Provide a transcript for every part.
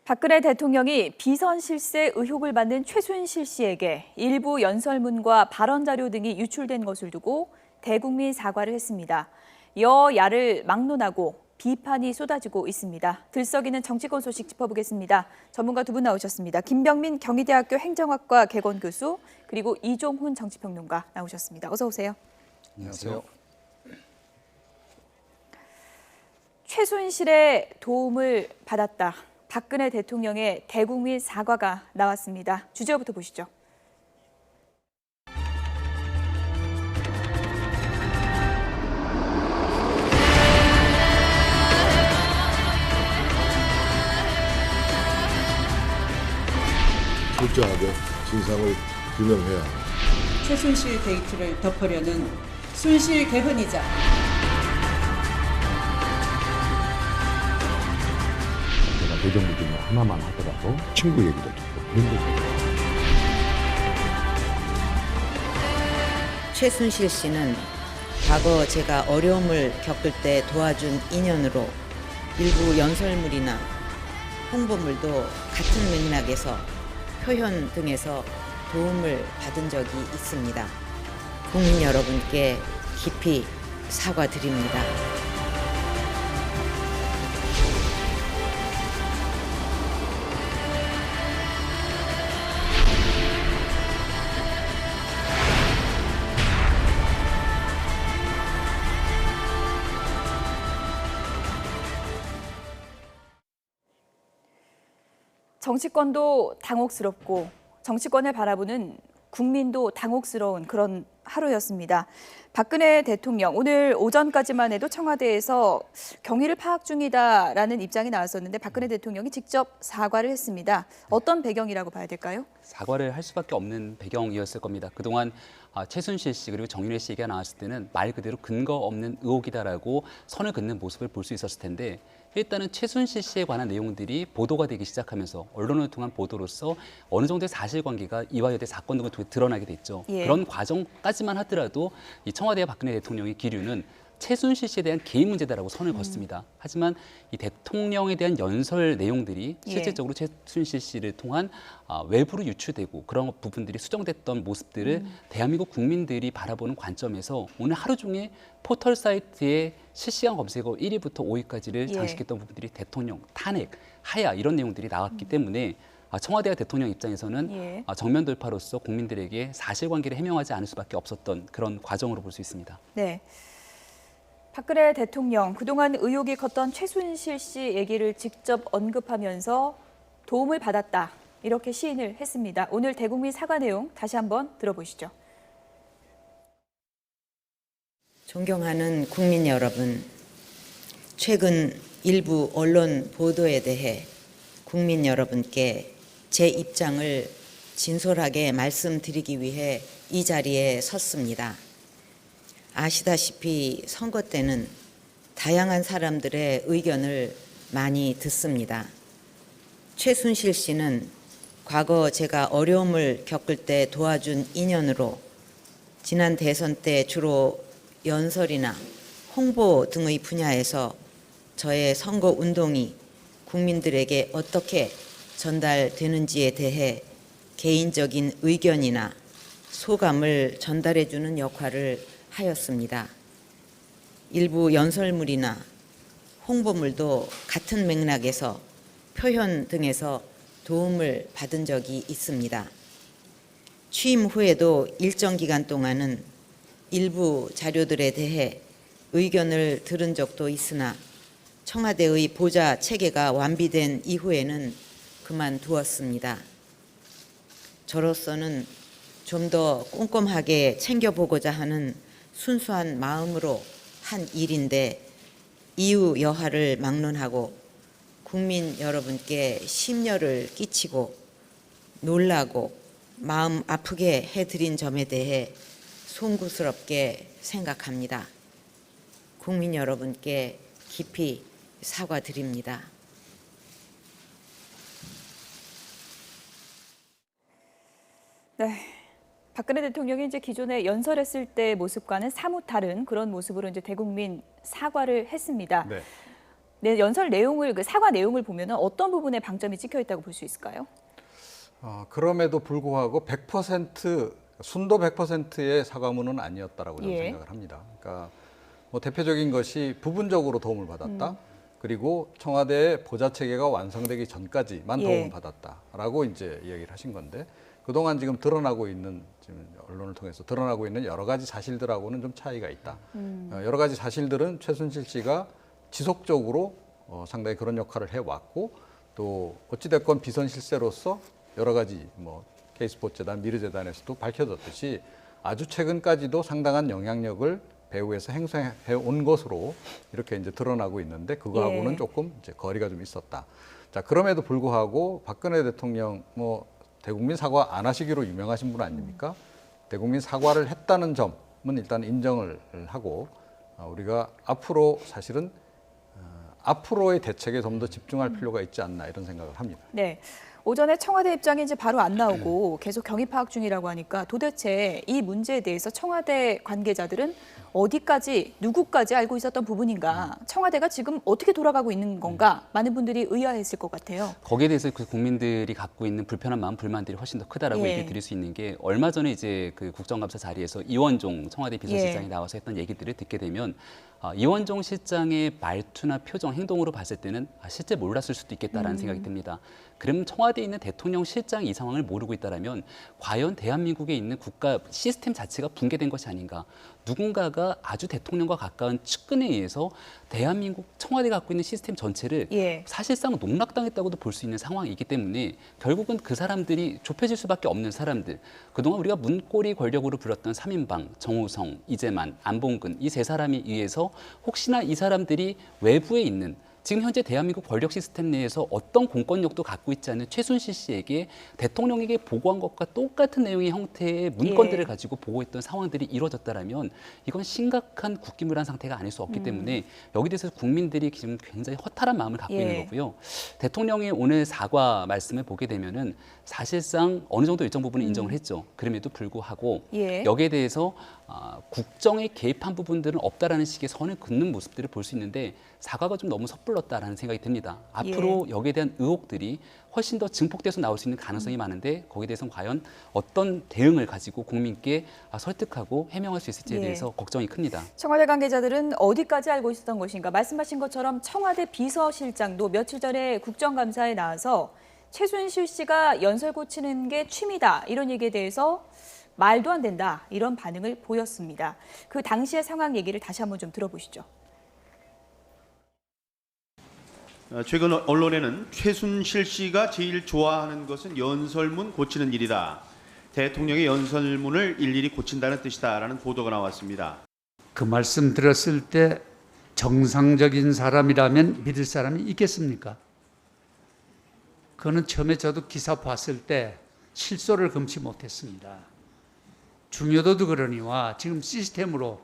박근혜 대통령이 비선 실세 의혹을 받는 최순실 씨에게 일부 연설문과 발언 자료 등이 유출된 것을 두고 대국민 사과를 했습니다. 여야를 막론하고 비판이 쏟아지고 있습니다. 들썩이는 정치권 소식 짚어보겠습니다. 전문가 두 분 나오셨습니다. 김병민 경희대학교 행정학과 개건 교수, 그리고 이종훈 정치평론가 나오셨습니다. 어서 오세요. 안녕하세요. 최순실의 도움을 받았다. 박근혜 대통령의 대국민 사과가 나왔습니다. 주제부터 보시죠. 철저하게 진상을 규명해야 합니다. 최순실 게이트를 덮으려는 순실 개헌이자 제가 대정부 중에 하나만 하더라도 친구 얘기도 듣고 힘들어요. 최순실 씨는 과거 제가 어려움을 겪을 때 도와준 인연으로 일부 연설물이나 홍보물도 같은 맥락에서 표현 등에서 도움을 받은 적이 있습니다. 국민 여러분께 깊이 사과드립니다. 정치권도 당혹스럽고 정치권을 바라보는 국민도 당혹스러운 그런 하루였습니다. 박근혜 대통령 오늘 오전까지만 해도 청와대에서 경위를 파악 중이다라는 입장이 나왔었는데 박근혜 대통령이 직접 사과를 했습니다. 어떤 배경이라고 봐야 될까요? 사과를 할 수밖에 없는 배경이었을 겁니다. 그동안 최순실 씨 그리고 정윤회 씨 얘기가 나왔을 때는 말 그대로 근거 없는 의혹이다라고 선을 긋는 모습을 볼 수 있었을 텐데 일단은 최순실 씨에 관한 내용들이 보도가 되기 시작하면서 언론을 통한 보도로서 어느 정도의 사실관계가 이화여대 사건 등을 통해 드러나게 됐죠. 예. 그런 과정까지만 하더라도 이 청와대와 박근혜 대통령의 기류는 최순실 씨에 대한 개인 문제다라고 선을 걷습니다. 하지만 이 대통령에 대한 연설 내용들이 실질적으로 최순실 씨를 통한 외부로 유출되고 그런 부분들이 수정됐던 모습들을 대한민국 국민들이 바라보는 관점에서 오늘 하루 종일 포털 사이트에 실시간 검색어 1위부터 5위까지를 장식했던 부분들이 대통령, 탄핵, 하야 이런 내용들이 나왔기 때문에 청와대와 대통령 입장에서는 정면 돌파로서 국민들에게 사실관계를 해명하지 않을 수밖에 없었던 그런 과정으로 볼 수 있습니다. 네. 박근혜 대통령 그동안 의혹이 컸던 최순실 씨 얘기를 직접 언급하면서 도움을 받았다 이렇게 시인을 했습니다. 오늘 대국민 사과 내용 다시 한번 들어보시죠. 존경하는 국민 여러분, 최근 일부 언론 보도에 대해 국민 여러분께 제 입장을 진솔하게 말씀드리기 위해 이 자리에 섰습니다. 아시다시피 선거 때는 다양한 사람들의 의견을 많이 듣습니다. 최순실 씨는 과거 제가 어려움을 겪을 때 도와준 인연으로 지난 대선 때 주로 연설이나 홍보 등의 분야에서 저의 선거 운동이 국민들에게 어떻게 전달되는지에 대해 개인적인 의견이나 소감을 전달해 주는 역할을 하였습니다. 일부 연설물이나 홍보물도 같은 맥락에서 표현 등에서 도움을 받은 적이 있습니다. 취임 후에도 일정 기간 동안은 일부 자료들에 대해 의견을 들은 적도 있으나 청와대의 보좌 체계가 완비된 이후에는 그만두었습니다. 저로서는 좀 더 꼼꼼하게 챙겨보고자 하는 순수한 마음으로 한 일인데 이유 여하를 막론하고 국민 여러분께 심려를 끼치고 놀라고 마음 아프게 해드린 점에 대해 송구스럽게 생각합니다. 국민 여러분께 깊이 사과드립니다. 네. 박근혜 대통령이 이제 기존에 연설했을 때 모습과는 사뭇 다른 그런 모습으로 이제 대국민 사과를 했습니다. 네. 네, 연설 내용을 그 사과 내용을 보면은 어떤 부분에 방점이 찍혀 있다고 볼 수 있을까요? 그럼에도 불구하고 100% 순도 100%의 사과문은 아니었다라고 저는 예. 생각을 합니다. 그러니까 뭐 대표적인 것이 부분적으로 도움을 받았다. 그리고 청와대의 보좌 체계가 완성되기 전까지만 예. 도움을 받았다라고 이제 이야기를 하신 건데 그동안 지금 드러나고 있는 지금 언론을 통해서 드러나고 있는 여러 가지 사실들하고는 좀 차이가 있다. 여러 가지 사실들은 최순실 씨가 지속적으로 상당히 그런 역할을 해왔고 또 어찌됐건 비선 실세로서 여러 가지 뭐 K스포츠재단, 미르재단에서도 밝혀졌듯이 아주 최근까지도 상당한 영향력을 배후에서 행사해 온 것으로 이렇게 이제 드러나고 있는데 그거하고는 예. 조금 이제 거리가 좀 있었다. 자, 그럼에도 불구하고 박근혜 대통령 뭐 대국민 사과 안 하시기로 유명하신 분 아닙니까? 대국민 사과를 했다는 점은 일단 인정을 하고 우리가 앞으로 사실은 앞으로의 대책에 좀 더 집중할 필요가 있지 않나 이런 생각을 합니다. 네. 오전에 청와대 입장이 이제 바로 안 나오고 계속 경위 파악 중이라고 하니까 도대체 이 문제에 대해서 청와대 관계자들은 어디까지 누구까지 알고 있었던 부분인가? 청와대가 지금 어떻게 돌아가고 있는 건가? 많은 분들이 의아했을 것 같아요. 거기에 대해서 그 국민들이 갖고 있는 불편한 마음, 불만들이 훨씬 더 크다라고 예. 얘기 드릴 수 있는 게 얼마 전에 이제 그 국정감사 자리에서 이원종 청와대 비서실장이 예. 나와서 했던 얘기들을 듣게 되면 이원종 실장의 말투나 표정, 행동으로 봤을 때는 실제 몰랐을 수도 있겠다라는 생각이 듭니다. 그럼 청와대에 있는 대통령 실장이 이 상황을 모르고 있다라면 과연 대한민국에 있는 국가 시스템 자체가 붕괴된 것이 아닌가? 누군가가 아주 대통령과 가까운 측근에 의해서 대한민국 청와대가 갖고 있는 시스템 전체를 예. 사실상 농락당했다고도 볼 수 있는 상황이기 때문에 결국은 그 사람들이 좁혀질 수밖에 없는 사람들. 그동안 우리가 문고리 권력으로 불렀던 3인방, 정우성, 이재만, 안봉근 이 세 사람에 의해서 혹시나 이 사람들이 외부에 있는 지금 현재 대한민국 권력 시스템 내에서 어떤 공권력도 갖고 있지 않은 최순실 씨에게 대통령에게 보고한 것과 똑같은 내용의 형태의 문건들을 예. 가지고 보고했던 상황들이 이루어졌다라면 이건 심각한 국기문란 상태가 아닐 수 없기 때문에 여기 대해서 국민들이 지금 굉장히 허탈한 마음을 갖고 예. 있는 거고요. 대통령의 오늘 사과 말씀을 보게 되면은 사실상 어느 정도 일정 부분은 인정을 했죠. 그럼에도 불구하고 예. 여기에 대해서 국정에 개입한 부분들은 없다라는 식의 선을 긋는 모습들을 볼 수 있는데 사과가 좀 너무 섣불렀다라는 생각이 듭니다. 앞으로 여기에 대한 의혹들이 훨씬 더 증폭돼서 나올 수 있는 가능성이 많은데 거기에 대해서는 과연 어떤 대응을 가지고 국민께 설득하고 해명할 수 있을지에 예. 대해서 걱정이 큽니다. 청와대 관계자들은 어디까지 알고 있었던 것인가? 말씀하신 것처럼 청와대 비서실장도 며칠 전에 국정감사에 나와서 최순실 씨가 연설 고치는 게 취미다 이런 얘기에 대해서 말도 안 된다 이런 반응을 보였습니다. 그 당시의 상황 얘기를 다시 한번 좀 들어보시죠. 최근 언론에는 최순실 씨가 제일 좋아하는 것은 연설문 고치는 일이다. 대통령의 연설문을 일일이 고친다는 뜻이다라는 보도가 나왔습니다. 그 말씀 들었을 때 정상적인 사람이라면 믿을 사람이 있겠습니까? 그거는 처음에 저도 기사 봤을 때 실소를 금치 못했습니다. 중요도도 그러니와 지금 시스템으로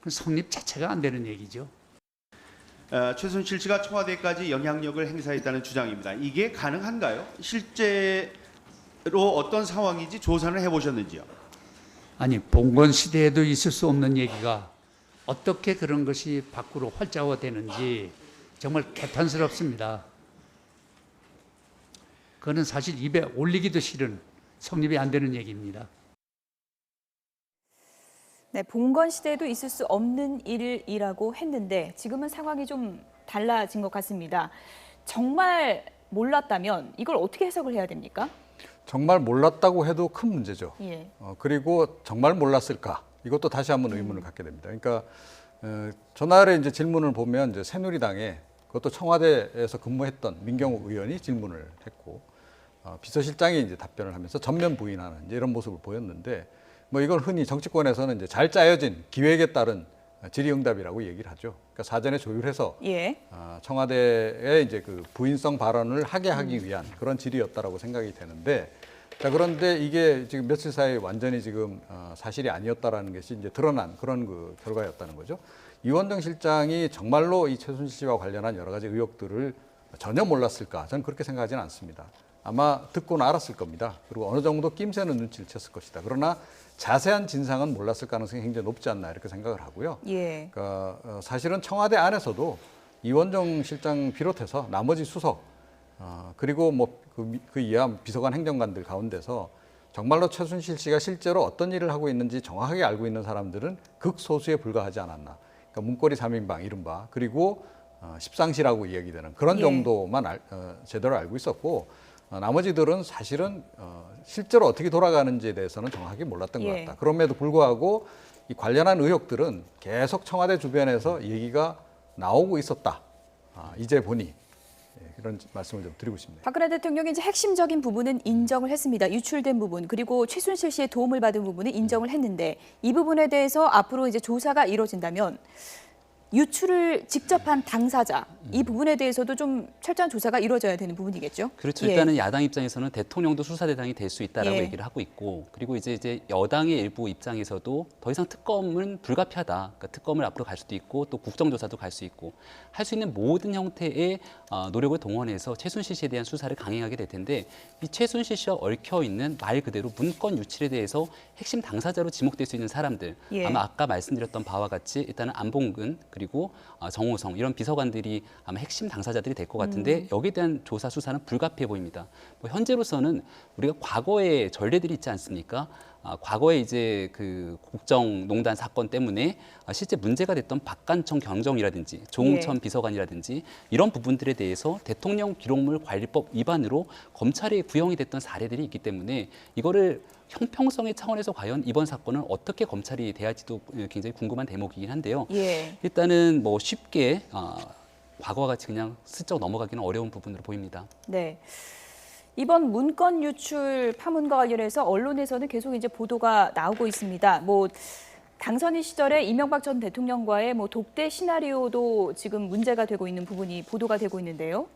성립 자체가 안 되는 얘기죠. 최순실 씨가 청와대까지 영향력을 행사했다는 주장입니다. 이게 가능한가요? 실제로 어떤 상황인지 조사를 해보셨는지요? 아니 봉건 시대에도 있을 수 없는 얘기가 어떻게 그런 것이 밖으로 활자화되는지 정말 개탄스럽습니다. 그거는 사실 입에 올리기도 싫은 성립이 안 되는 얘기입니다. 네, 봉건 시대에도 있을 수 없는 일이라고 했는데 지금은 상황이 좀 달라진 것 같습니다. 정말 몰랐다면 이걸 어떻게 해석을 해야 됩니까? 정말 몰랐다고 해도 큰 문제죠. 예. 그리고 정말 몰랐을까? 이것도 다시 한번 의문을 갖게 됩니다. 그러니까 전날에 이제 질문을 보면 이제 새누리당에 그것도 청와대에서 근무했던 민경욱 의원이 질문을 했고 비서실장이 이제 답변을 하면서 전면 부인하는 이제 이런 모습을 보였는데 뭐 이걸 흔히 정치권에서는 이제 잘 짜여진 기획에 따른 질의응답이라고 얘기를 하죠. 그러니까 사전에 조율해서 예. 청와대의 이제 그 부인성 발언을 하게 하기 위한 그런 질의였다라고 생각이 되는데 자 그런데 이게 지금 며칠 사이에 완전히 지금 사실이 아니었다라는 것이 이제 드러난 그런 그 결과였다는 거죠. 이원정 실장이 정말로 이 최순실 씨와 관련한 여러 가지 의혹들을 전혀 몰랐을까? 저는 그렇게 생각하지는 않습니다. 아마 듣고는 알았을 겁니다. 그리고 어느 정도 낌새는 눈치를 챘을 것이다. 그러나 자세한 진상은 몰랐을 가능성이 굉장히 높지 않나 이렇게 생각을 하고요. 예. 그러니까 사실은 청와대 안에서도 이원정 실장 비롯해서 나머지 수석 그리고 뭐 그 이하 비서관 행정관들 가운데서 정말로 최순실 씨가 실제로 어떤 일을 하고 있는지 정확하게 알고 있는 사람들은 극소수에 불과하지 않았나. 그러니까 문고리 3인방 이른바 그리고 십상시라고 이야기되는 그런 예. 정도만 제대로 알고 있었고 나머지들은 사실은 실제로 어떻게 돌아가는지에 대해서는 정확하게 몰랐던 것 예. 같다. 그럼에도 불구하고 이 관련한 의혹들은 계속 청와대 주변에서 얘기가 나오고 있었다. 이제 보니 이런 말씀을 좀 드리고 싶네요. 박근혜 대통령이 이제 핵심적인 부분은 인정을 했습니다. 유출된 부분 그리고 최순실 씨의 도움을 받은 부분은 인정을 했는데 이 부분에 대해서 앞으로 이제 조사가 이루어진다면 유출을 직접 한 당사자 이 부분에 대해서도 좀 철저한 조사가 이루어져야 되는 부분이겠죠. 그렇죠. 예. 일단은 야당 입장에서는 대통령도 수사 대상이 될 수 있다라고 예. 얘기를 하고 있고, 그리고 이제 여당의 일부 입장에서도 더 이상 특검은 불가피하다. 그러니까 특검을 앞으로 갈 수도 있고 또 국정조사도 갈 수 있고 할 수 있는 모든 형태의 노력을 동원해서 최순실 씨에 대한 수사를 강행하게 될 텐데 이 최순실 씨와 얽혀 있는 말 그대로 문건 유출에 대해서 핵심 당사자로 지목될 수 있는 사람들 예. 아마 아까 말씀드렸던 바와 같이 일단은 안봉근 그리고 정호성 이런 비서관들이 아마 핵심 당사자들이 될 것 같은데 여기에 대한 조사 수사는 불가피해 보입니다. 뭐 현재로서는 우리가 과거의 전례들이 있지 않습니까? 과거에 이제 그 국정농단 사건 때문에 실제 문제가 됐던 박관청 경정이라든지 조홍천 예. 비서관이라든지 이런 부분들에 대해서 대통령 기록물 관리법 위반으로 검찰에 구형이 됐던 사례들이 있기 때문에 이거를 형평성의 차원에서 과연 이번 사건은 어떻게 검찰이 대할지도 굉장히 궁금한 대목이긴 한데요. 예. 일단은 뭐 쉽게 과거와 같이 그냥 슬쩍 넘어가기는 어려운 부분으로 보입니다. 네. 이번 문건 유출 파문과 관련해서 언론에서는 계속 이제 보도가 나오고 있습니다. 뭐 당선인 시절에 이명박 전 대통령과의 뭐 독대 시나리오도 지금 문제가 되고 있는 부분이 보도가 되고 있는데요.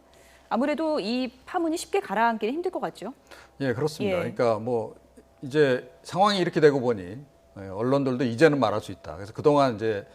아무래도 이 파문이 쉽게 가라앉기는 힘들 것 같죠. 예, 그렇습니다. 예. 그러니까 뭐 이제 상황이 이렇게 되고 보니 언론들도 이제는 말할 수 있다. 그래서 그동안 이제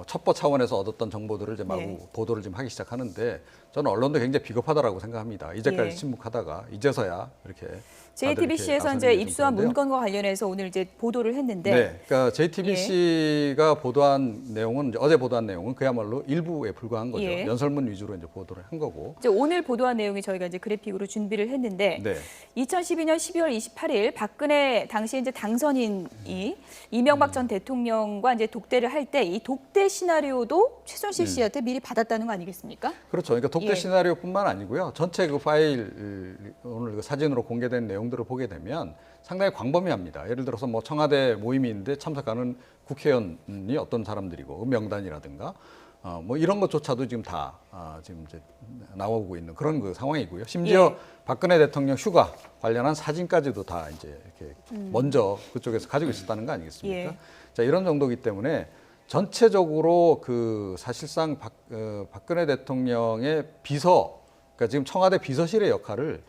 첩보 차원에서 얻었던 정보들을 이제 마구 네. 보도를 좀 하기 시작하는데 저는 언론도 굉장히 비겁하다라고 생각합니다. 이제까지 예. 침묵하다가 이제서야 이렇게 JTBC에서 이제 입수한 문건과 관련해서 오늘 이제 보도를 했는데, 네, 그러니까 JTBC가 보도한 내용은 어제 보도한 내용은 그야말로 일부에 불과한 거죠. 예. 연설문 위주로 이제 보도를 한 거고. 이제 오늘 보도한 내용이 저희가 이제 그래픽으로 준비를 했는데, 네. 2012년 12월 28일 박근혜 당시 이제 당선인이 이명박 전 대통령과 이제 독대를 할 때 이 독대 시나리오도 최순실 씨한테 미리 받았다는 거 아니겠습니까? 그렇죠. 그러니까 독대 예. 시나리오뿐만 아니고요. 전체 그 파일 오늘 그 사진으로 공개된 내용들을 보게 되면 상당히 광범위합니다. 예를 들어서 뭐 청와대 모임이 있는데 참석하는 국회의원이 어떤 사람들이고 명단이라든가 뭐 이런 것조차도 지금 다 지금 이제 나오고 있는 그런 그 상황이고요. 심지어 예. 박근혜 대통령 휴가 관련한 사진까지도 다 이제 이렇게 먼저 그쪽에서 가지고 있었다는 거 아니겠습니까? 예. 자, 이런 정도이기 때문에 전체적으로 그 사실상 박근혜 대통령의 비서, 그러니까 지금 청와대 비서실의 역할을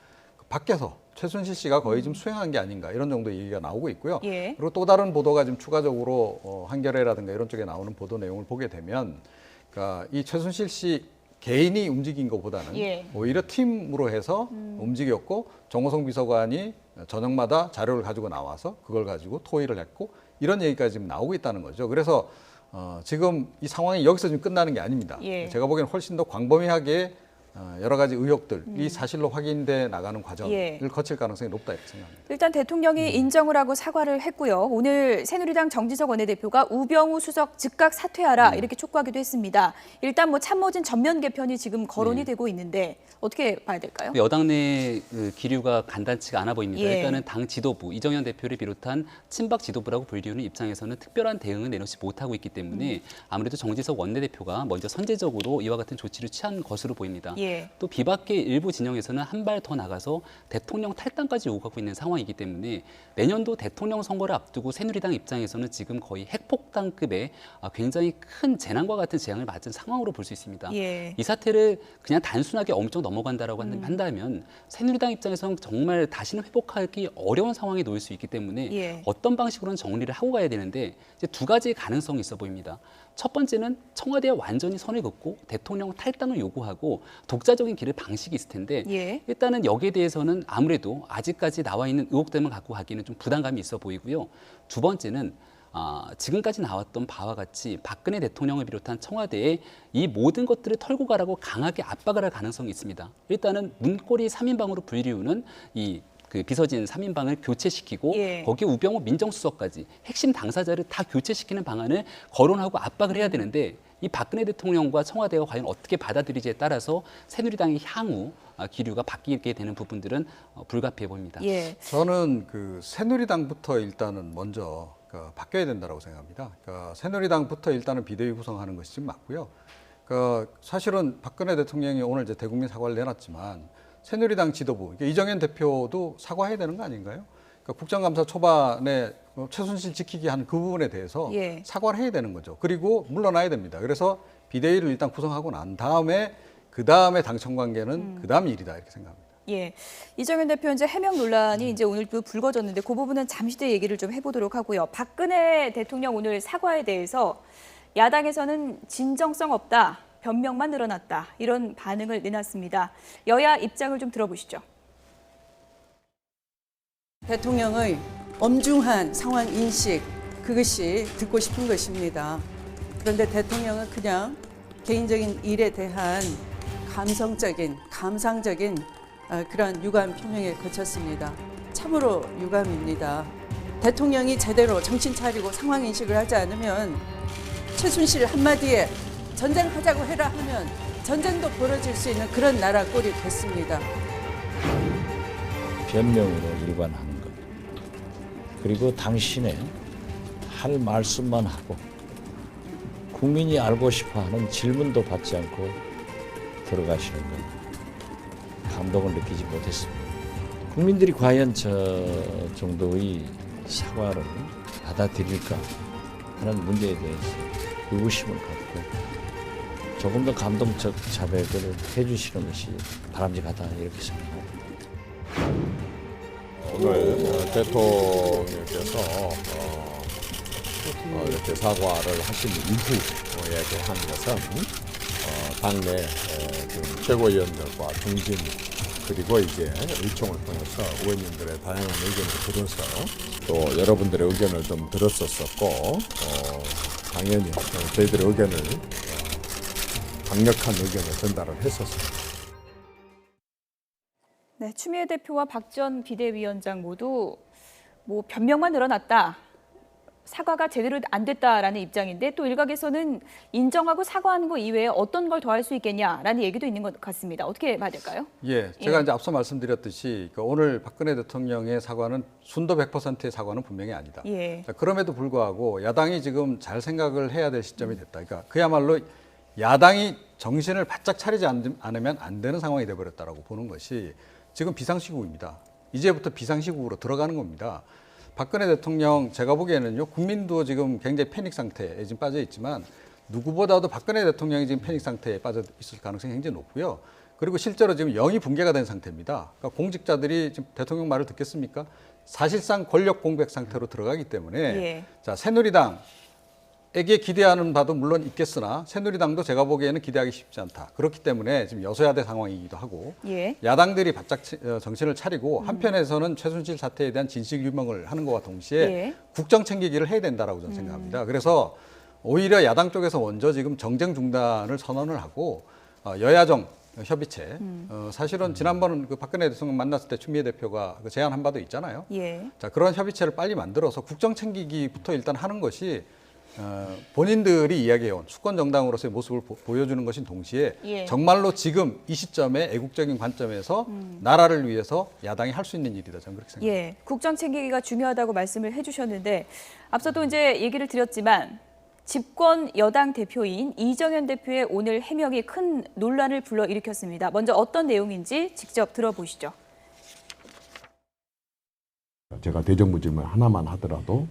밖에서 최순실 씨가 거의 좀 수행한 게 아닌가 이런 정도 얘기가 나오고 있고요. 예. 그리고 또 다른 보도가 지금 추가적으로 한겨레라든가 이런 쪽에 나오는 보도 내용을 보게 되면, 그러니까 이 최순실 씨 개인이 움직인 것보다는 예. 오히려 팀으로 해서 움직였고 정호성 비서관이 저녁마다 자료를 가지고 나와서 그걸 가지고 토의를 했고 이런 얘기까지 지금 나오고 있다는 거죠. 그래서 지금 이 상황이 여기서 지금 끝나는 게 아닙니다. 예. 제가 보기에는 훨씬 더 광범위하게 여러 가지 의혹들이 사실로 확인돼 나가는 과정을 예. 거칠 가능성이 높다 이렇게 생각합니다. 일단 대통령이 인정을 하고 사과를 했고요. 오늘 새누리당 정지석 원내대표가 우병우 수석 즉각 사퇴하라 이렇게 촉구하기도 했습니다. 일단 뭐 참모진 전면 개편이 지금 거론이 되고 있는데 어떻게 봐야 될까요? 여당 내 그 기류가 간단치가 않아 보입니다. 예. 일단은 당 지도부, 이정현 대표를 비롯한 친박 지도부라고 불리우는 입장에서는 특별한 대응을 내놓지 못하고 있기 때문에 아무래도 정지석 원내대표가 먼저 선제적으로 이와 같은 조치를 취한 것으로 보입니다. 예. 또 비박계 일부 진영에서는 한 발 더 나가서 대통령 탈당까지 요구하고 있는 상황이기 때문에 내년도 대통령 선거를 앞두고 새누리당 입장에서는 지금 거의 핵폭탄급의 굉장히 큰 재난과 같은 재앙을 맞은 상황으로 볼 수 있습니다. 예. 이 사태를 그냥 단순하게 엄청 넘어간다라고 한다면 새누리당 입장에서는 정말 다시는 회복하기 어려운 상황에 놓일 수 있기 때문에 예. 어떤 방식으로는 정리를 하고 가야 되는데 이제 두 가지의 가능성이 있어 보입니다. 첫 번째는 청와대와 완전히 선을 긋고 대통령 탈당을 요구하고 독자적인 길을 방식이 있을 텐데 예. 일단은 여기에 대해서는 아무래도 아직까지 나와 있는 의혹들만 갖고 가기는 좀 부담감이 있어 보이고요. 두 번째는 지금까지 나왔던 바와 같이 박근혜 대통령을 비롯한 청와대에 이 모든 것들을 털고 가라고 강하게 압박을 할 가능성이 있습니다. 일단은 문고리 3인방으로 불리우는 그 비서진 3인방을 교체시키고 예. 거기에 우병우 민정수석까지 핵심 당사자를 다 교체시키는 방안을 거론하고 압박을 해야 되는데 이 박근혜 대통령과 청와대가 과연 어떻게 받아들이지에 따라서 새누리당의 향후 기류가 바뀌게 되는 부분들은 불가피해 보입니다. 예. 저는 그 새누리당부터 일단은 먼저 바뀌어야 된다고 생각합니다. 그러니까 새누리당부터 일단은 비대위 구성하는 것이 좀 맞고요. 그러니까 사실은 박근혜 대통령이 오늘 이제 대국민 사과를 내놨지만 새누리당 지도부, 그러니까 이정현 대표도 사과해야 되는 거 아닌가요? 그러니까 국정감사 초반에 최순실 지키기 한 그 부분에 대해서 예. 사과를 해야 되는 거죠. 그리고 물러나야 됩니다. 그래서 비대위를 일단 구성하고 난 다음에 그 다음에 당청 관계는 그 다음 일이다 이렇게 생각합니다. 예, 이정현 대표 이제 해명 논란이 이제 오늘도 불거졌는데 그 부분은 잠시 뒤에 얘기를 좀 해보도록 하고요. 박근혜 대통령 오늘 사과에 대해서 야당에서는 진정성 없다, 변명만 늘어났다 이런 반응을 내놨습니다. 여야 입장을 좀 들어보시죠. 대통령의 엄중한 상황 인식 그것이 듣고 싶은 것입니다. 그런데 대통령은 그냥 개인적인 일에 대한 감성적인, 감상적인 그런 유감 표명에 그쳤습니다. 참으로 유감입니다. 대통령이 제대로 정신 차리고 상황 인식을 하지 않으면 최순실 한마디에 전쟁하자고 해라 하면 전쟁도 벌어질 수 있는 그런 나라 꼴이 됐습니다. 변명으로 일관한 것. 그리고 당신의 할 말씀만 하고 국민이 알고 싶어하는 질문도 받지 않고 들어가시는 것. 감동을 느끼지 못했습니다. 국민들이 과연 저 정도의 사과를 받아들일까 하는 문제에 대해서 의구심을 갖고 조금 더 감동적 자백을 해주시는 것이 바람직하다 이렇게 생각합니다. 오늘 대통령께서 이렇게 사과를 하신 이후에 대한 것은 당내 최고위원들과 중진 그리고 이제 의총을 통해서 의원님들의 다양한 의견을 들어서 또 여러분들의 의견을 좀 들었었고 당연히 저희들의 의견을 강력한 의견을 전달을 했었습니다. 네, 추미애 대표와 박 전 비대위원장 모두 뭐 변명만 늘어났다. 사과가 제대로 안 됐다라는 입장인데 또 일각에서는 인정하고 사과하는 거 이외에 어떤 걸 더 할 수 있겠냐라는 얘기도 있는 것 같습니다. 어떻게 봐야 될까요? 예, 제가 이제 앞서 말씀드렸듯이 오늘 박근혜 대통령의 사과는 순도 100%의 사과는 분명히 아니다. 예. 그럼에도 불구하고 야당이 지금 잘 생각을 해야 될 시점이 됐다. 그러니까 그야말로 야당이 정신을 바짝 차리지 않으면 안 되는 상황이 돼버렸다라고 보는 것이 지금 비상시국입니다. 이제부터 비상시국으로 들어가는 겁니다. 박근혜 대통령 제가 보기에는요 국민도 지금 굉장히 패닉 상태에 지금 빠져 있지만 누구보다도 박근혜 대통령이 지금 패닉 상태에 빠져 있을 가능성이 굉장히 높고요. 그리고 실제로 지금 영이 붕괴가 된 상태입니다. 그러니까 공직자들이 지금 대통령 말을 듣겠습니까? 사실상 권력 공백 상태로 들어가기 때문에 예. 자 새누리당에게 기대하는 바도 물론 있겠으나 새누리당도 제가 보기에는 기대하기 쉽지 않다. 그렇기 때문에 지금 여소야대 상황이기도 하고 예. 야당들이 바짝 정신을 차리고 한편에서는 최순실 사태에 대한 진실 규명을 하는 것과 동시에 예. 국정 챙기기를 해야 된다라고 저는 생각합니다. 그래서 오히려 야당 쪽에서 먼저 지금 정쟁 중단을 선언을 하고 여야정 협의체 사실은 지난번 그 박근혜 대통령 만났을 때 추미애 대표가 그 제안한 바도 있잖아요. 예. 자 그런 협의체를 빨리 만들어서 국정 챙기기부터 일단 하는 것이 본인들이 이야기해온 수권 정당으로서의 모습을 보여주는 것인 동시에 예. 정말로 지금 이 시점에 애국적인 관점에서 나라를 위해서 야당이 할 수 있는 일이다. 저는 그렇게 생각합니다. 예, 국정 챙기기가 중요하다고 말씀을 해주셨는데 앞서도 이제 얘기를 드렸지만 집권 여당 대표인 이정현 대표의 오늘 해명이 큰 논란을 불러일으켰습니다. 먼저 어떤 내용인지 직접 들어보시죠. 제가 대정부 질문 하나만 하더라도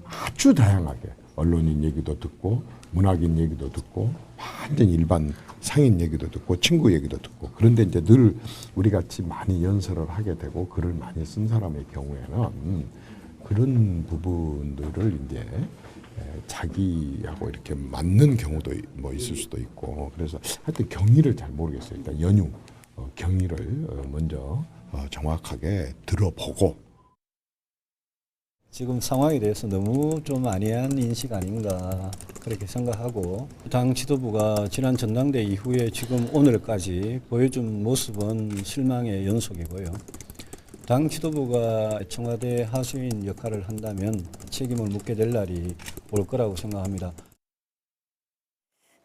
아주 다양하게 언론인 얘기도 듣고 문학인 얘기도 듣고 완전 일반 상인 얘기도 듣고 친구 얘기도 듣고 그런데 이제 늘 우리 같이 많이 연설을 하게 되고 글을 많이 쓴 사람의 경우에는 그런 부분들을 이제 자기하고 이렇게 맞는 경우도 뭐 있을 수도 있고 그래서 하여튼 경위를 잘 모르겠어요. 일단 연유 경위를 먼저 정확하게 들어보고 지금 상황에 대해서 너무 좀 안이한 인식 아닌가 그렇게 생각하고 당 지도부가 지난 전당대 이후에 지금 오늘까지 보여준 모습은 실망의 연속이고요. 당 지도부가 청와대 하수인 역할을 한다면 책임을 묻게 될 날이 올 거라고 생각합니다.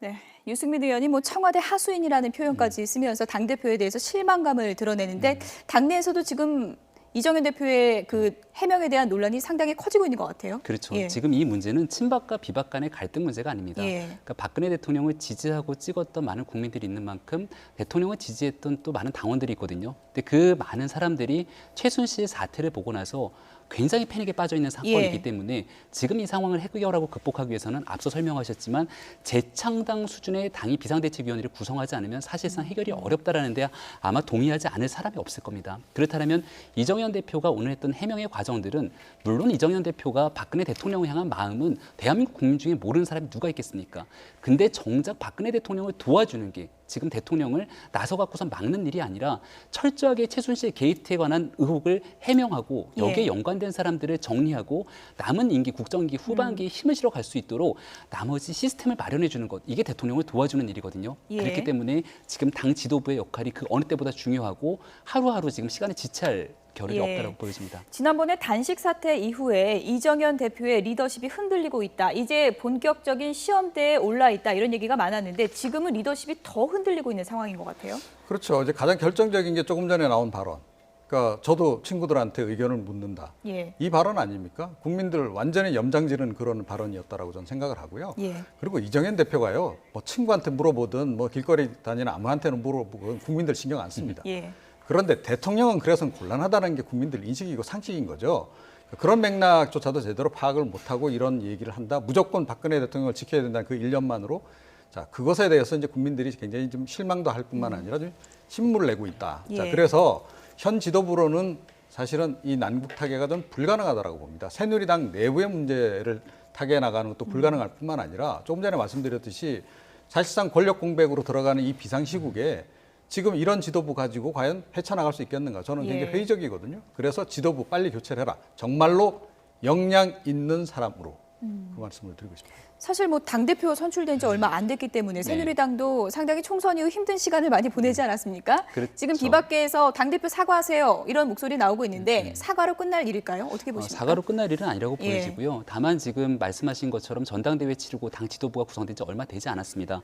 네, 유승민 의원이 뭐 청와대 하수인이라는 표현까지 쓰면서 당대표에 대해서 실망감을 드러내는데 당내에서도 지금 이정현 대표의 그 해명에 대한 논란이 상당히 커지고 있는 것 같아요. 그렇죠. 예. 지금 이 문제는 친박과 비박 간의 갈등 문제가 아닙니다. 예. 그러니까 박근혜 대통령을 지지하고 찍었던 많은 국민들이 있는 만큼 대통령을 지지했던 또 많은 당원들이 있거든요. 근데 그 많은 사람들이 최순실 사태를 보고 나서 굉장히 패닉에 빠져 있는 사건이기 예. 때문에 지금 이 상황을 해결하고 극복하기 위해서는 앞서 설명하셨지만 재창당 수준의 당이 비상대책위원회를 구성하지 않으면 사실상 해결이 어렵다라는 데 아마 동의하지 않을 사람이 없을 겁니다. 그렇다면 이정현 대표가 오늘 했던 해명의 과정들은 물론 이정현 대표가 박근혜 대통령을 향한 마음은 대한민국 국민 중에 모르는 사람이 누가 있겠습니까? 근데 정작 박근혜 대통령을 도와주는 게 지금 대통령을 나서 갖고선 막는 일이 아니라 철저하게 최순실 게이트에 관한 의혹을 해명하고 여기에 예. 연관된 사람들을 정리하고 남은 임기 국정기 후반기에 힘을 실어 갈 수 있도록 나머지 시스템을 마련해 주는 것 이게 대통령을 도와주는 일이거든요. 예. 그렇기 때문에 지금 당 지도부의 역할이 그 어느 때보다 중요하고 하루하루 지금 시간에 지체할 겨를이 예. 없다고 보여집니다. 지난번에 단식 사태 이후에 이정현 대표의 리더십이 흔들리고 있다. 이제 본격적인 시험대에 올라 있다. 이런 얘기가 많았는데 지금은 리더십이 더 흔들리고 있는 상황인 것 같아요. 그렇죠. 이제 가장 결정적인 게 조금 전에 나온 발언. 그러니까 저도 친구들한테 의견을 묻는다. 예. 이 발언 아닙니까? 국민들 완전히 염장지는 그런 발언이었다라고 저는 생각을 하고요. 예. 그리고 이정현 대표가요. 뭐 친구한테 물어보든 뭐 길거리 다니는 아무한테는 물어보든 국민들 신경 안 씁니다. 예. 그런데 대통령은 그래서 곤란하다는 게 국민들 인식이고 상식인 거죠. 그런 맥락조차도 제대로 파악을 못하고 이런 얘기를 한다. 무조건 박근혜 대통령을 지켜야 된다는 그 일념만으로 자 그것에 대해서 이제 국민들이 굉장히 좀 실망도 할 뿐만 아니라 좀 신물을 내고 있다. 자 예. 그래서 현 지도부로는 사실은 이 난국 타개가 좀 불가능하다라고 봅니다. 새누리당 내부의 문제를 타개해 나가는 것도 불가능할 뿐만 아니라 조금 전에 말씀드렸듯이 사실상 권력 공백으로 들어가는 이 비상시국에 지금 이런 지도부 가지고 과연 헤쳐나갈 수 있겠는가? 저는 굉장히 예. 회의적이거든요. 그래서 지도부 빨리 교체를 해라. 정말로 역량 있는 사람으로 그 말씀을 드리고 싶습니다. 사실 뭐 당대표 선출된 지 얼마 안 됐기 때문에 새누리당도 상당히 총선 이후 힘든 시간을 많이 보내지 않았습니까? 그렇죠. 지금 비박계에서 당대표 사과하세요 이런 목소리 나오고 있는데 사과로 끝날 일일까요? 어떻게 보십니까? 사과로 끝날 일은 아니라고 예. 보여지고요. 다만 지금 말씀하신 것처럼 전당대회 치르고 당 지도부가 구성된 지 얼마 되지 않았습니다.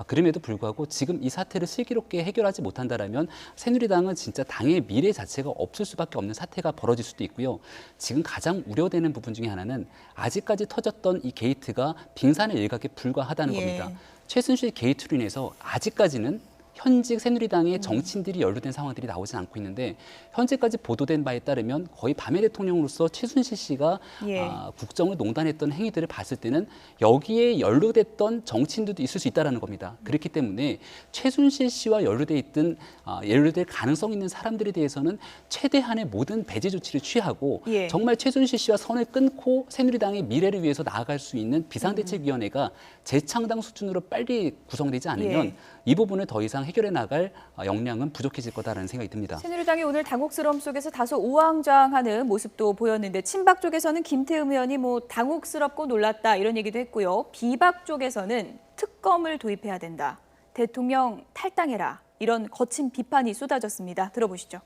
그럼에도 불구하고 지금 이 사태를 슬기롭게 해결하지 못한다라면 새누리당은 진짜 당의 미래 자체가 없을 수밖에 없는 사태가 벌어질 수도 있고요. 지금 가장 우려되는 부분 중에 하나는 아직까지 터졌던 이 게이트가 빙산의 일각에 불과하다는 예. 겁니다. 최순실 게이트로 인해서 아직까지는 현직 새누리당의 정치인들이 연루된 상황들이 나오지 않고 있는데 현재까지 보도된 바에 따르면 거의 밤의 대통령으로서 최순실 씨가 예. 국정을 농단했던 행위들을 봤을 때는 여기에 연루됐던 정치인들도 있을 수 있다는 겁니다. 그렇기 때문에 최순실 씨와 연루될 가능성 있는 사람들에 대해서는 최대한의 모든 배제 조치를 취하고 예. 정말 최순실 씨와 선을 끊고 새누리당의 미래를 위해서 나아갈 수 있는 비상대책위원회가 재창당 수준으로 빨리 구성되지 않으면 예. 이 부분을 더 이상 해결해 나갈 역량은 부족해질 거다라는 생각이 듭니다. 새누리당이 오늘 당혹스러움 속에서 다소 우왕좌왕하는 모습도 보였는데 친박 쪽에서는 김태흠 의원이 뭐 당혹스럽고 놀랐다 이런 얘기도 했고요. 비박 쪽에서는 특검을 도입해야 된다. 대통령 탈당해라. 이런 거친 비판이 쏟아졌습니다. 들어보시죠.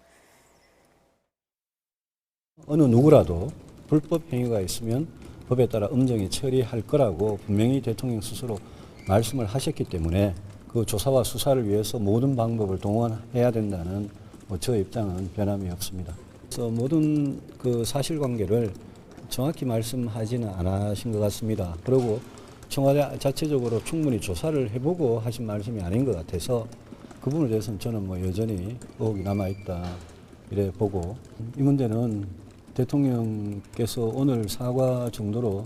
어느 누구라도 불법 행위가 있으면 법에 따라 엄정히 처리할 거라고 분명히 대통령 스스로 말씀을 하셨기 때문에 그 조사와 수사를 위해서 모든 방법을 동원해야 된다는 저 입장은 변함이 없습니다. 그래서 모든 그 사실관계를 정확히 말씀하지는 않으신 것 같습니다. 그리고 청와대 자체적으로 충분히 조사를 해보고 하신 말씀이 아닌 것 같아서 그 부분에 대해서는 저는 뭐 여전히 의혹이 남아있다 이래 보고 이 문제는 대통령께서 오늘 사과 정도로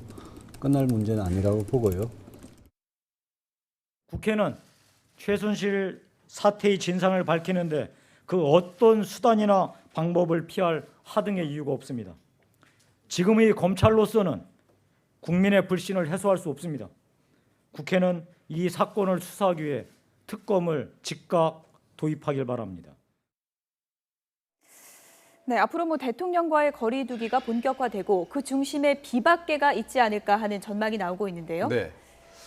끝날 문제는 아니라고 보고요. 국회는 최순실 사태의 진상을 밝히는데 그 어떤 수단이나 방법을 피할 하등의 이유가 없습니다. 지금의 검찰로서는 국민의 불신을 해소할 수 없습니다. 국회는 이 사건을 수사하기 위해 특검을 즉각 도입하길 바랍니다. 네, 앞으로 뭐 대통령과의 거리 두기가 본격화되고 그 중심에 비박계가 있지 않을까 하는 전망이 나오고 있는데요. 네.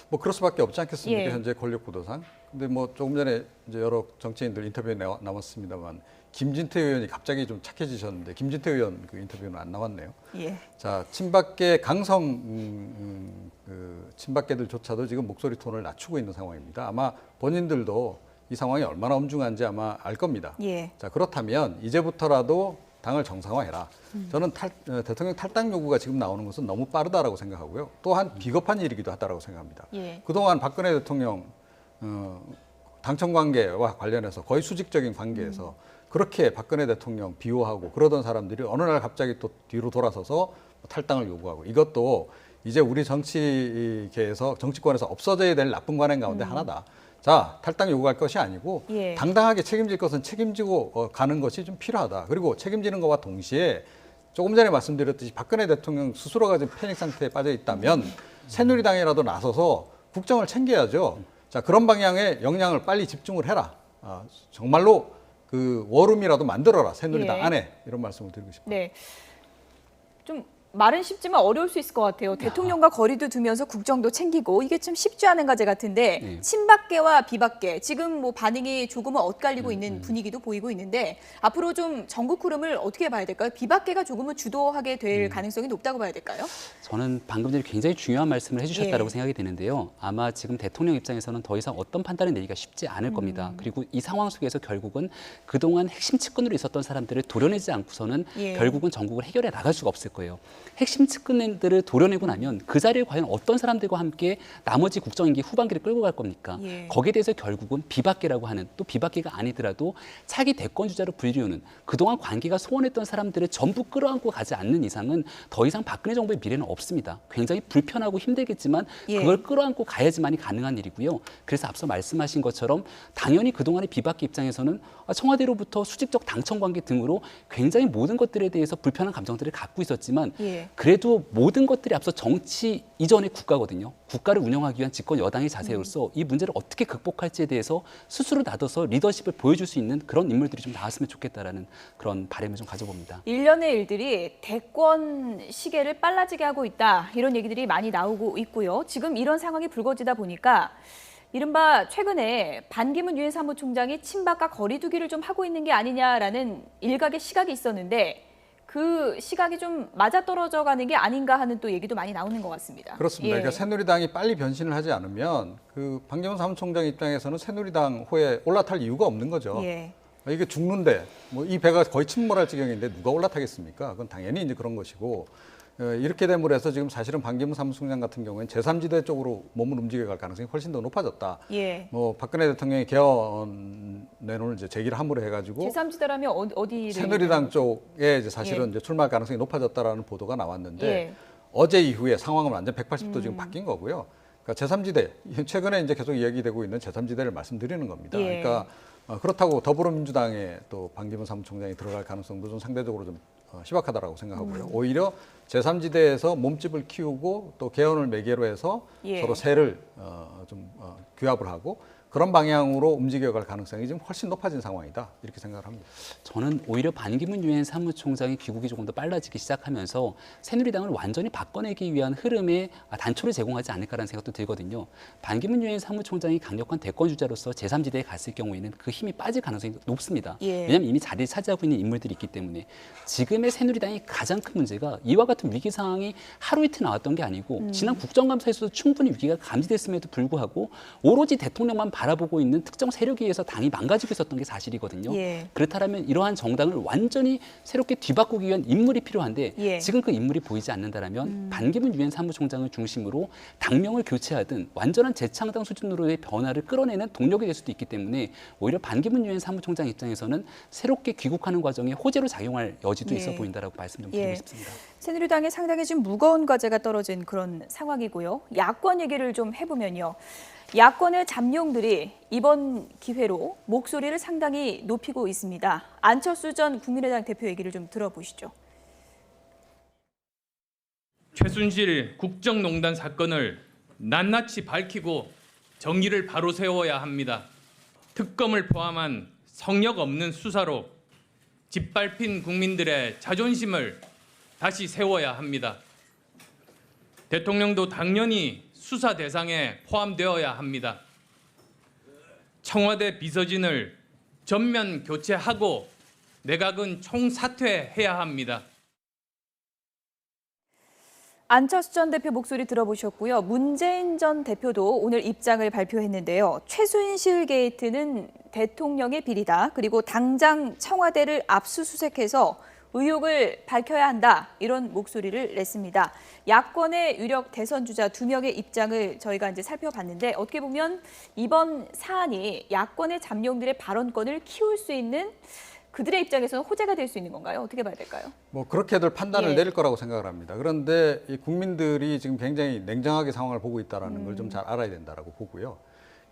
뭐 그럴 수밖에 없지 않겠습니까? 예. 현재 권력 구도상. 근데 뭐 조금 전에 이제 여러 정치인들 인터뷰에 나왔습니다만 김진태 의원이 갑자기 좀 착해지셨는데 김진태 의원 그 인터뷰는 안 나왔네요. 예. 자, 친박계 강성 그 친박계들조차도 지금 목소리 톤을 낮추고 있는 상황입니다. 아마 본인들도 이 상황이 얼마나 엄중한지 아마 알 겁니다. 예. 자, 그렇다면 이제부터라도 당을 정상화해라. 저는 대통령 탈당 요구가 지금 나오는 것은 너무 빠르다라고 생각하고요. 또한 비겁한 일이기도 하다라고 생각합니다. 예. 그동안 박근혜 대통령 당청 관계와 관련해서 거의 수직적인 관계에서 그렇게 박근혜 대통령 비호하고 그러던 사람들이 어느 날 갑자기 또 뒤로 돌아서서 탈당을 요구하고 이것도 이제 우리 정치계에서 정치권에서 없어져야 될 나쁜 관행 가운데 하나다. 자, 탈당 요구할 것이 아니고 예. 당당하게 책임질 것은 책임지고 가는 것이 좀 필요하다. 그리고 책임지는 것과 동시에 조금 전에 말씀드렸듯이 박근혜 대통령 스스로가 지금 패닉 상태에 빠져 있다면 새누리당이라도 나서서 국정을 챙겨야죠. 자, 그런 방향의 역량을 빨리 집중을 해라. 정말로 그 워룸이라도 만들어라. 새누리당 예. 안에. 이런 말씀을 드리고 싶습니다. 네. 좀 말은 쉽지만 어려울 수 있을 것 같아요. 대통령과 거리도 두면서 국정도 챙기고 이게 좀 쉽지 않은 과제 같은데 네. 친박계와 비박계 지금 뭐 반응이 조금은 엇갈리고 있는 분위기도 보이고 있는데 앞으로 좀 전국 흐름을 어떻게 봐야 될까요? 비박계가 조금은 주도하게 될 가능성이 높다고 봐야 될까요? 저는 방금 전에 굉장히 중요한 말씀을 해주셨다고 예. 생각이 되는데요. 아마 지금 대통령 입장에서는 더 이상 어떤 판단을 내리기가 쉽지 않을 겁니다. 그리고 이 상황 속에서 결국은 그동안 핵심 측근으로 있었던 사람들을 도려내지 않고서는 예. 결국은 전국을 해결해 나갈 수가 없을 거예요. 핵심 측근들을 도려내고 나면 그 자리에 과연 어떤 사람들과 함께 나머지 국정임기 후반기를 끌고 갈 겁니까? 예. 거기에 대해서 결국은 비박계라고 하는 또 비박계가 아니더라도 차기 대권 주자로 불리우는 그동안 관계가 소원했던 사람들을 전부 끌어안고 가지 않는 이상은 더 이상 박근혜 정부의 미래는 없습니다. 굉장히 불편하고 힘들겠지만 예. 그걸 끌어안고 가야지만이 가능한 일이고요. 그래서 앞서 말씀하신 것처럼 당연히 그동안의 비박계 입장에서는 청와대로부터 수직적 당청 관계 등으로 굉장히 모든 것들에 대해서 불편한 감정들을 갖고 있었지만 예. 그래도 모든 것들이 앞서 정치 이전의 국가거든요. 국가를 운영하기 위한 집권 여당의 자세로서 이 문제를 어떻게 극복할지에 대해서 스스로 나서서 리더십을 보여줄 수 있는 그런 인물들이 좀 나왔으면 좋겠다라는 그런 바람을 좀 가져봅니다. 일련의 일들이 대권 시계를 빨라지게 하고 있다. 이런 얘기들이 많이 나오고 있고요. 지금 이런 상황이 불거지다 보니까 이른바 최근에 반기문 유엔 사무총장이 친박과 거리 두기를 좀 하고 있는 게 아니냐라는 일각의 시각이 있었는데 그 시각이 좀 맞아떨어져 가는 게 아닌가 하는 또 얘기도 많이 나오는 것 같습니다. 그렇습니다. 예. 그러니까 새누리당이 빨리 변신을 하지 않으면 그 반기문 사무총장 입장에서는 새누리당 호에 올라탈 이유가 없는 거죠. 예. 이게 죽는데 뭐 이 배가 거의 침몰할 지경인데 누가 올라타겠습니까? 그건 당연히 이제 그런 것이고 이렇게 됨으로 해서 지금 사실은 반기문 사무총장 같은 경우에는 제3지대 쪽으로 몸을 움직여갈 가능성이 훨씬 더 높아졌다. 예. 뭐 박근혜 대통령이 개헌론을 이제 제기를 함으로 해가지고 제3지대라면 어디를 새누리당 쪽에 이제 사실은 예. 이제 출마할 가능성이 높아졌다라는 보도가 나왔는데 예. 어제 이후에 상황은 완전 180도 지금 바뀐 거고요. 그러니까 제3지대 최근에 이제 계속 이야기되고 있는 제3지대를 말씀드리는 겁니다. 예. 그러니까 그렇다고 더불어민주당에 또 반기문 사무총장이 들어갈 가능성도 좀 상대적으로 좀 희박하다라고 생각하고요. 오히려 제3지대에서 몸집을 키우고 또 개헌을 매개로 해서 예. 서로 세를 규합을 하고 그런 방향으로 움직여갈 가능성이 지금 훨씬 높아진 상황이다 이렇게 생각을 합니다. 저는 오히려 반기문 유엔 사무총장의 귀국이 조금 더 빨라지기 시작하면서 새누리당을 완전히 바꿔내기 위한 흐름에 단초를 제공하지 않을까라는 생각도 들거든요. 반기문 유엔 사무총장이 강력한 대권 주자로서 제3지대에 갔을 경우에는 그 힘이 빠질 가능성이 높습니다. 예. 왜냐하면 이미 자리를 차지하고 있는 인물들이 있기 때문에 지금의 새누리당의 가장 큰 문제가 이와 같은 위기 상황이 하루 이틀 나왔던 게 아니고 지난 국정감사에서도 충분히 위기가 감지됐음에도 불구하고 오로지 대통령만 바라보고 있는 특정 세력에 의해서 당이 망가지고 있었던 게 사실이거든요. 예. 그렇다면 이러한 정당을 완전히 새롭게 뒤바꾸기 위한 인물이 필요한데 예. 지금 그 인물이 보이지 않는다라면 반기문 유엔 사무총장을 중심으로 당명을 교체하든 완전한 재창당 수준으로의 변화를 끌어내는 동력이 될 수도 있기 때문에 오히려 반기문 유엔 사무총장 입장에서는 새롭게 귀국하는 과정에 호재로 작용할 여지도 예. 있어 보인다라고 말씀 좀 드리고 예. 싶습니다. 새누리당에 상당히 좀 무거운 과제가 떨어진 그런 상황이고요. 야권 얘기를 좀 해보면요. 야권의 잠룡들이 이번 기회로 목소리를 상당히 높이고 있습니다. 안철수 전 국민의당 대표 얘기를 좀 들어보시죠. 최순실 국정농단 사건을 낱낱이 밝히고 정의를 바로 세워야 합니다. 특검을 포함한 성역 없는 수사로 짓밟힌 국민들의 자존심을 다시 세워야 합니다. 대통령도 당연히 수사 대상에 포함되어야 합니다. 청와대 비서진을 전면 교체하고 내각은 총사퇴해야 합니다. 안철수 전 대표 목소리 들어보셨고요. 문재인 전 대표도 오늘 입장을 발표했는데요. 최순실 게이트는 대통령의 비리다. 그리고 당장 청와대를 압수수색해서 의혹을 밝혀야 한다. 이런 목소리를 냈습니다. 야권의 유력 대선 주자 2명의 입장을 저희가 이제 살펴봤는데 어떻게 보면 이번 사안이 야권의 잠룡들의 발언권을 키울 수 있는 그들의 입장에서는 호재가 될 수 있는 건가요? 어떻게 봐야 될까요? 뭐 그렇게들 판단을 예. 내릴 거라고 생각을 합니다. 그런데 이 국민들이 지금 굉장히 냉정하게 상황을 보고 있다는 걸 좀 잘 알아야 된다라고 보고요.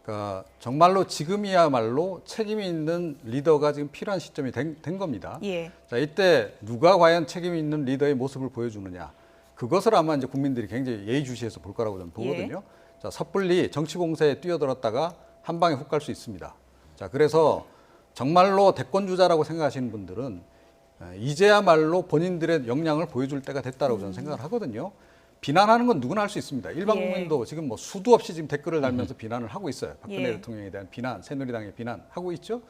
그러니까 정말로 지금이야말로 책임이 있는 리더가 지금 필요한 시점이 된 겁니다. 예. 자, 이때 누가 과연 책임 있는 리더의 모습을 보여주느냐. 그것을 아마 이제 국민들이 굉장히 예의주시해서 볼 거라고 저는 보거든요. 자, 섣불리 정치 공세에 뛰어들었다가 한 방에 훅 갈 수 있습니다. 자, 그래서 정말로 대권주자라고 생각하시는 분들은 이제야말로 본인들의 역량을 보여줄 때가 됐다라고 저는 생각을 하거든요. 비난하는 건 누구나 할 수 있습니다. 일반 국민도 지금 뭐 수도 없이 지금 댓글을 달면서 비난을 하고 있어요. 박근혜 대통령에 대한 비난, 새누리당의 비난 하고 있죠.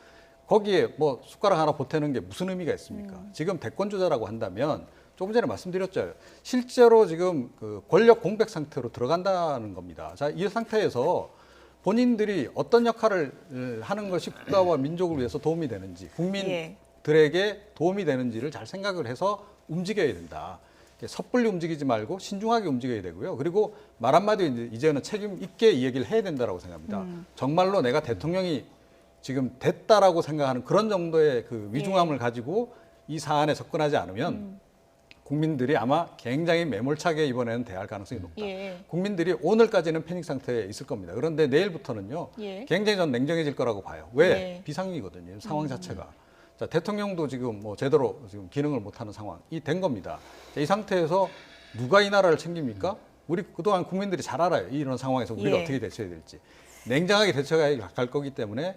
거기에 뭐 숟가락 하나 보태는 게 무슨 의미가 있습니까? 지금 대권주자라고 한다면 조금 전에 말씀드렸죠. 실제로 지금 그 권력 공백 상태로 들어간다는 겁니다. 자, 이 상태에서 본인들이 어떤 역할을 하는 것이 국가와 민족을 위해서 도움이 되는지, 국민들에게 도움이 되는지를 잘 생각을 해서 움직여야 된다. 섣불리 움직이지 말고 신중하게 움직여야 되고요. 그리고 말 한마디 이제는 책임 있게 이 얘기를 해야 된다고 생각합니다. 정말로 내가 대통령이 지금 됐다라고 생각하는 그런 정도의 그 위중함을 가지고 이 사안에 접근하지 않으면 국민들이 아마 굉장히 매몰차게 이번에는 대할 가능성이 높다. 국민들이 오늘까지는 패닉 상태에 있을 겁니다. 그런데 내일부터는요. 굉장히 전 냉정해질 거라고 봐요. 왜? 비상이거든요. 상황 자체가. 자, 대통령도 지금 뭐 제대로 지금 기능을 못하는 상황이 된 겁니다. 자, 이 상태에서 누가 이 나라를 챙깁니까? 우리 그동안 국민들이 잘 알아요. 이런 상황에서 우리가 어떻게 대처해야 될지. 냉정하게 대처가 갈 거기 때문에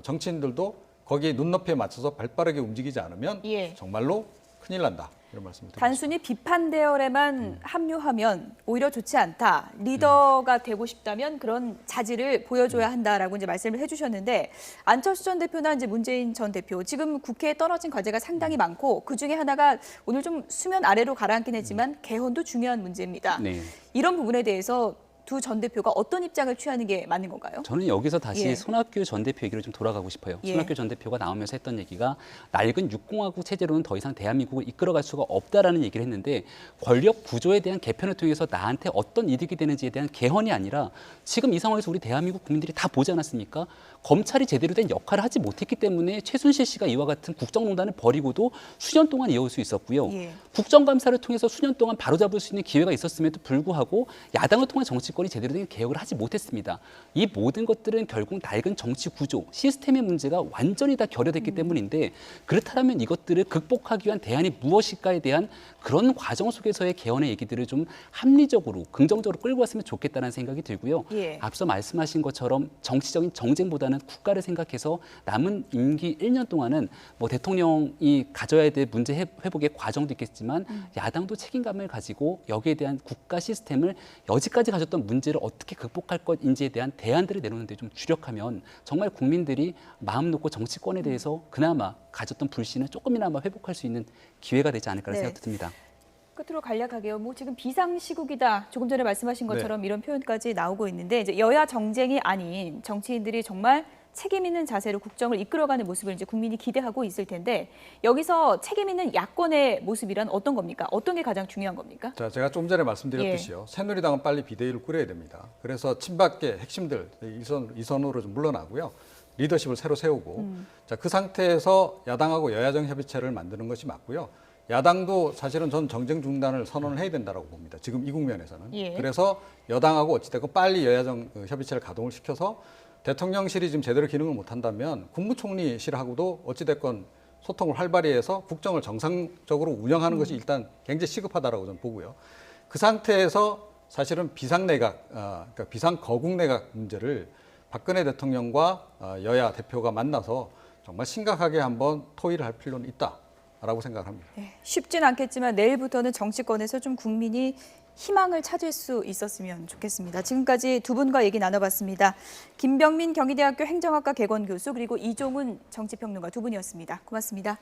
정치인들도 거기에 눈높이에 맞춰서 발빠르게 움직이지 않으면 정말로 큰일 난다. 이런 말씀을 드립니다. 단순히 비판 대열에만 합류하면 오히려 좋지 않다. 리더가 되고 싶다면 그런 자질을 보여줘야 한다라고 이제 말씀을 해주셨는데 안철수 전 대표나 이제 문재인 전 대표 지금 국회에 떨어진 과제가 상당히 많고 그 중에 하나가 오늘 좀 수면 아래로 가라앉긴 했지만 개헌도 중요한 문제입니다. 네. 이런 부분에 대해서 두 전 대표가 어떤 입장을 취하는 게 맞는 건가요? 저는 여기서 다시 손학규 전 대표 얘기를 좀 돌아가고 싶어요. 손학규 전 대표가 나오면서 했던 얘기가 낡은 육공화국 체제로는 더 이상 대한민국을 이끌어갈 수가 없다라는 얘기를 했는데 권력 구조에 대한 개편을 통해서 나한테 어떤 이득이 되는지에 대한 개헌이 아니라 지금 이 상황에서 우리 대한민국 국민들이 다 보지 않았습니까? 검찰이 제대로 된 역할을 하지 못했기 때문에 최순실 씨가 이와 같은 국정농단을 벌이고도 수년 동안 이어올 수 있었고요. 국정감사를 통해서 수년 동안 바로잡을 수 있는 기회가 있었음에도 불구하고 야당을 통한 정치권이 제대로 된 개혁을 하지 못했습니다. 이 모든 것들은 결국 낡은 정치 구조, 시스템의 문제가 완전히 다 결여됐기 때문인데 그렇다면 이것들을 극복하기 위한 대안이 무엇일까에 대한 그런 과정 속에서의 개헌의 얘기들을 좀 합리적으로 긍정적으로 끌고 왔으면 좋겠다는 생각이 들고요. 앞서 말씀하신 것처럼 정치적인 정쟁보다는 국가를 생각해서 남은 임기 1년 동안은 뭐 대통령이 가져야 될 문제 회복의 과정도 있겠지만 야당도 책임감을 가지고 여기에 대한 국가 시스템을 여지까지 가졌던 문제를 어떻게 극복할 것인지에 대한 대안들을 내놓는 데 좀 주력하면 정말 국민들이 마음 놓고 정치권에 대해서 그나마 가졌던 불신을 조금이나마 회복할 수 있는 기회가 되지 않을까라는 생각도 듭니다. 끝으로 간략하게요. 뭐 지금 비상시국이다. 조금 전에 말씀하신 것처럼 이런 표현까지 나오고 있는데 이제 여야 정쟁이 아닌 정치인들이 정말 책임 있는 자세로 국정을 이끌어가는 모습을 이제 국민이 기대하고 있을 텐데 여기서 책임 있는 야권의 모습이란 어떤 겁니까? 어떤 게 가장 중요한 겁니까? 자, 제가 좀 전에 말씀드렸듯이요. 새누리당은 빨리 비대위를 꾸려야 됩니다. 그래서 친박계 핵심들 이선으로 좀 물러나고요. 리더십을 새로 세우고 자, 그 상태에서 야당하고 여야정 협의체를 만드는 것이 맞고요. 야당도 사실은 전 정쟁 중단을 선언을 해야 된다고 봅니다. 지금 이 국면에서는. 그래서 여당하고 어찌됐건 빨리 여야정 협의체를 가동을 시켜서 대통령실이 지금 제대로 기능을 못한다면 국무총리실하고도 어찌됐건 소통을 활발히 해서 국정을 정상적으로 운영하는 것이 일단 굉장히 시급하다라고 저는 보고요. 그 상태에서 사실은 비상내각, 그러니까 비상거국내각 문제를 박근혜 대통령과 여야 대표가 만나서 정말 심각하게 한번 토의를 할 필요는 있다라고 생각합니다. 네, 쉽진 않겠지만 내일부터는 정치권에서 좀 국민이 희망을 찾을 수 있었으면 좋겠습니다. 지금까지 두 분과 얘기 나눠봤습니다. 김병민 경희대학교 행정학과 개건교수 그리고 이종훈 정치평론가 두 분이었습니다. 고맙습니다.